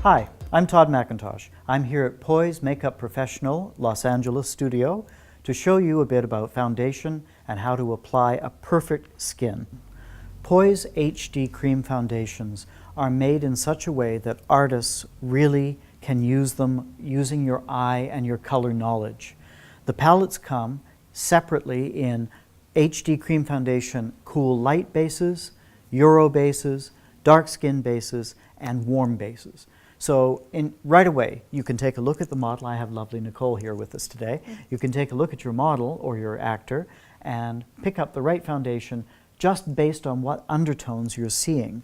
Hi, I'm Todd McIntosh. I'm here at Poise Makeup Professional, Los Angeles studio to show you a bit about foundation and how to apply a perfect skin. Poise HD Creme Foundations are made in such a way that artists really can use them using your eye and your color knowledge. The palettes come separately in HD Creme Foundation cool light bases, Euro bases, dark skin bases, and warm bases. So right away, you can take a look at the model. I have lovely Nicole here with us today. You can take a look at your model or your actor and pick up the right foundation just based on what undertones you're seeing.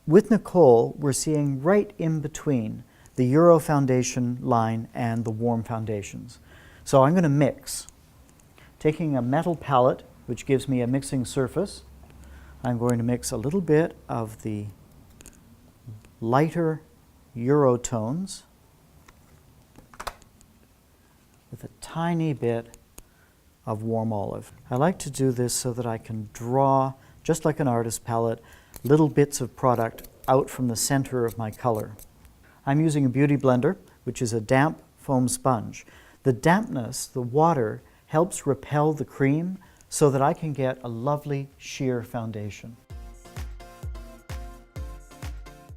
With Nicole, we're seeing right in between the Euro foundation line and the warm foundations. So I'm going to mix. Taking a metal palette, which gives me a mixing surface, I'm going to mix a little bit of the lighter Euro tones with a tiny bit of warm olive. I like to do this so that I can draw, just like an artist palette, little bits of product out from the center of my color. I'm using a beauty blender, which is a damp foam sponge. The dampness, the water, helps repel the cream so that I can get a lovely sheer foundation.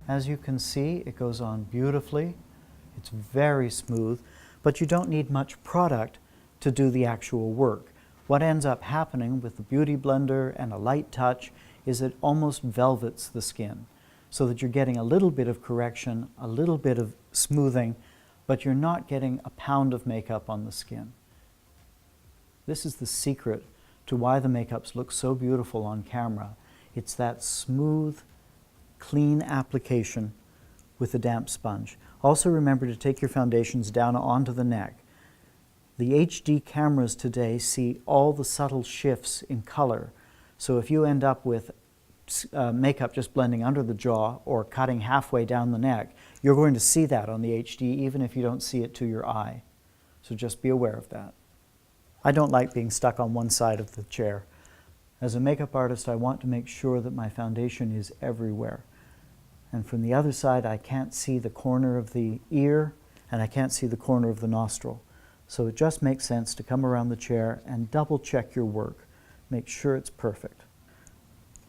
As you can see, it goes on beautifully. It's very smooth, but you don't need much product to do the actual work. What ends up happening with the beauty blender and a light touch is it almost velvets the skin so that you're getting a little bit of correction, a little bit of smoothing, but you're not getting a pound of makeup on the skin. This is the secret to why the makeups look so beautiful on camera. It's that smooth, clean application with a damp sponge. Also remember to take your foundations down onto the neck. The HD cameras today see all the subtle shifts in color. So if you end up with makeup just blending under the jaw or cutting halfway down the neck, you're going to see that on the HD even if you don't see it to your eye. So just be aware of that. I don't like being stuck on one side of the chair. As a makeup artist, I want to make sure that my foundation is everywhere. And from the other side, I can't see the corner of the ear and I can't see the corner of the nostril. So it just makes sense to come around the chair and double check your work. Make sure it's perfect.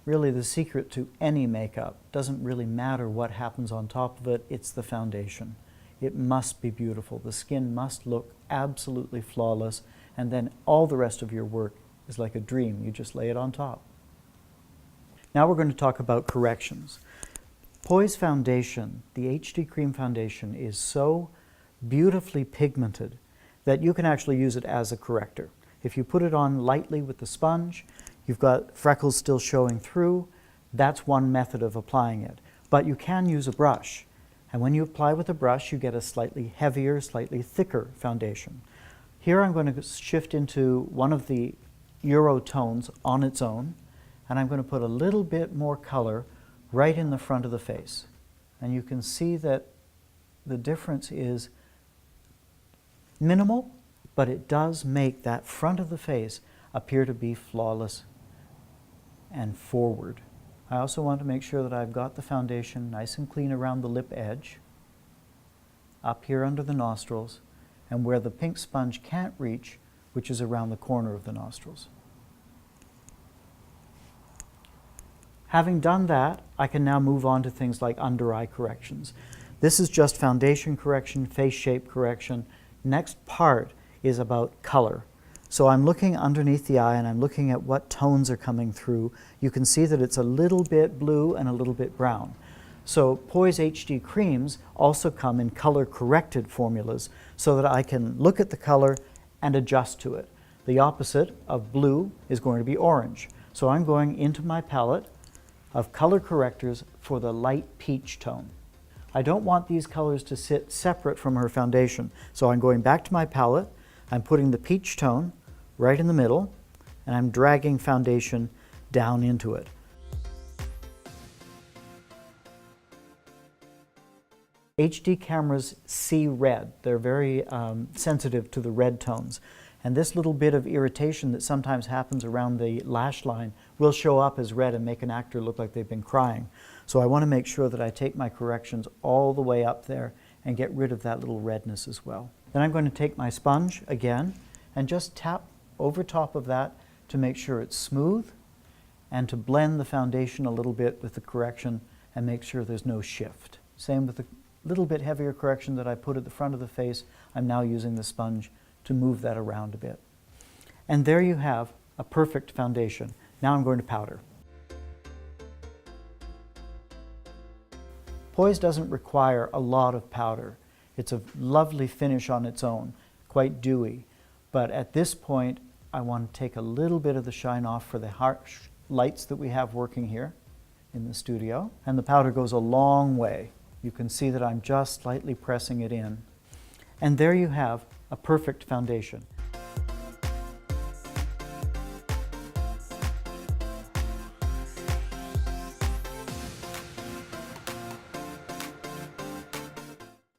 Really, the secret to any makeup doesn't really matter what happens on top of it, it's the foundation. It must be beautiful. The skin must look absolutely flawless, and then all the rest of your work is like a dream. You just lay it on top. Now we're going to talk about corrections. Poise Foundation, the HD Creme Foundation, is so beautifully pigmented that you can actually use it as a corrector. If you put it on lightly with the sponge, you've got freckles still showing through, that's one method of applying it. But you can use a brush. And when you apply with a brush, you get a slightly heavier, slightly thicker foundation. Here I'm going to shift into one of the Euro tones on its own, and I'm going to put a little bit more color right in the front of the face. And you can see that the difference is minimal, but it does make that front of the face appear to be flawless and forward. I also want to make sure that I've got the foundation nice and clean around the lip edge, up here under the nostrils, and where the pink sponge can't reach, which is around the corner of the nostrils. Having done that, I can now move on to things like under-eye corrections. This is just foundation correction, face shape correction. Next part is about color. So I'm looking underneath the eye and I'm looking at what tones are coming through. You can see that it's a little bit blue and a little bit brown. So Poise HD creams also come in color-corrected formulas so that I can look at the color and adjust to it. The opposite of blue is going to be orange. So I'm going into my palette of color correctors for the light peach tone. I don't want these colors to sit separate from her foundation. So I'm going back to my palette, I'm putting the peach tone right in the middle, and I'm dragging foundation down into it. HD cameras see red. They're very sensitive to the red tones. And this little bit of irritation that sometimes happens around the lash line will show up as red and make an actor look like they've been crying. So I want to make sure that I take my corrections all the way up there and get rid of that little redness as well. Then I'm going to take my sponge again and just tap over top of that to make sure it's smooth and to blend the foundation a little bit with the correction and make sure there's no shift. Same with the little bit heavier correction that I put at the front of the face. I'm now using the sponge to move that around a bit. And there you have a perfect foundation. Now I'm going to powder. Poise doesn't require a lot of powder. It's a lovely finish on its own, quite dewy. But at this point, I want to take a little bit of the shine off for the harsh lights that we have working here in the studio. And the powder goes a long way. You can see that I'm just slightly pressing it in. And there you have a perfect foundation.